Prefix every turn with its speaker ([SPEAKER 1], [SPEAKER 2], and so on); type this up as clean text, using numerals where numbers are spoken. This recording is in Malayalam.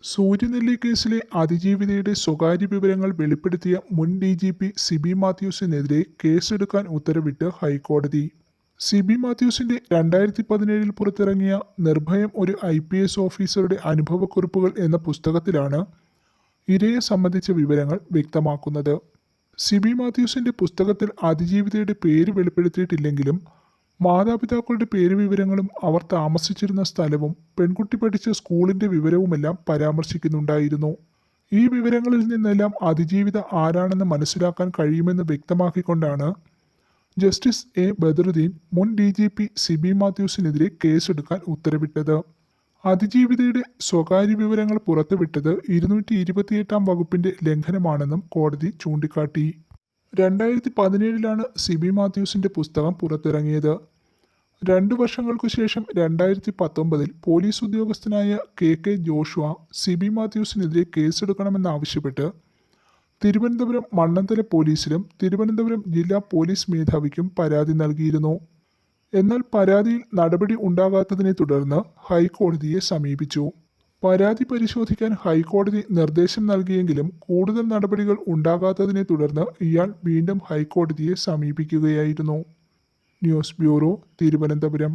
[SPEAKER 1] സൂര്യനെല്ലി കേസിലെ അതിജീവിതയുടെ സ്വകാര്യ വിവരങ്ങൾ വെളിപ്പെടുത്തിയ മുൻ DGP സിബി മാത്യൂസിനെതിരെ കേസെടുക്കാൻ ഉത്തരവിട്ട് ഹൈക്കോടതി. സിബി മാത്യൂസിന്റെ 2017 പുറത്തിറങ്ങിയ നിർഭയം ഒരു IPS ഓഫീസറുടെ അനുഭവക്കുറിപ്പുകൾ എന്ന പുസ്തകത്തിലാണ് ഇരയെ സംബന്ധിച്ച വിവരങ്ങൾ വ്യക്തമാക്കുന്നത്. സിബി മാത്യൂസിന്റെ പുസ്തകത്തിൽ അതിജീവിതയുടെ പേര് വെളിപ്പെടുത്തിയിട്ടില്ലെങ്കിലും മാതാപിതാക്കളുടെ പേര് വിവരങ്ങളും അവർ താമസിച്ചിരുന്ന സ്ഥലവും പെൺകുട്ടി പഠിച്ച സ്കൂളിന്റെ വിവരവുമെല്ലാം പരാമർശിക്കുന്നുണ്ടായിരുന്നു. ഈ വിവരങ്ങളിൽ നിന്നെല്ലാം അതിജീവിത ആരാണെന്ന് മനസ്സിലാക്കാൻ കഴിയുമെന്ന് വ്യക്തമാക്കിക്കൊണ്ടാണ് ജസ്റ്റിസ് A ബദറുദ്ദീൻ മുൻ DGP സിബി മാത്യൂസിനെതിരെ കേസെടുക്കാൻ ഉത്തരവിട്ടത്. അതിജീവിതയുടെ സ്വകാര്യ വിവരങ്ങൾ പുറത്തുവിട്ടത് 228 വകുപ്പിന്റെ ലംഘനമാണെന്നും കോടതി ചൂണ്ടിക്കാട്ടി. 2017 സിബി മാത്യൂസിന്റെ പുസ്തകം പുറത്തിറങ്ങിയത്. 2 വർഷങ്ങൾക്കു ശേഷം 2019 പോലീസ് ഉദ്യോഗസ്ഥനായ KK ജോഷുവ സിബി മാത്യൂസിനെതിരെ കേസെടുക്കണമെന്നാവശ്യപ്പെട്ട് തിരുവനന്തപുരം മണ്ണന്തല പോലീസിലും തിരുവനന്തപുരം ജില്ലാ പോലീസ് മേധാവിക്കും പരാതി നൽകിയിരുന്നു. എന്നാൽ പരാതിയിൽ നടപടി ഉണ്ടാകാത്തതിനെ തുടർന്ന് ഹൈക്കോടതിയെ സമീപിച്ചു. പരാതി പരിശോധിക്കാൻ ഹൈക്കോടതി നിർദ്ദേശം നൽകിയെങ്കിലും കൂടുതൽ നടപടികൾ ഉണ്ടാകാത്തതിനെ തുടർന്ന് ഇയാൾ വീണ്ടും ഹൈക്കോടതിയെ സമീപിക്കുകയായിരുന്നു. News bureau, Thiruvananthapuram.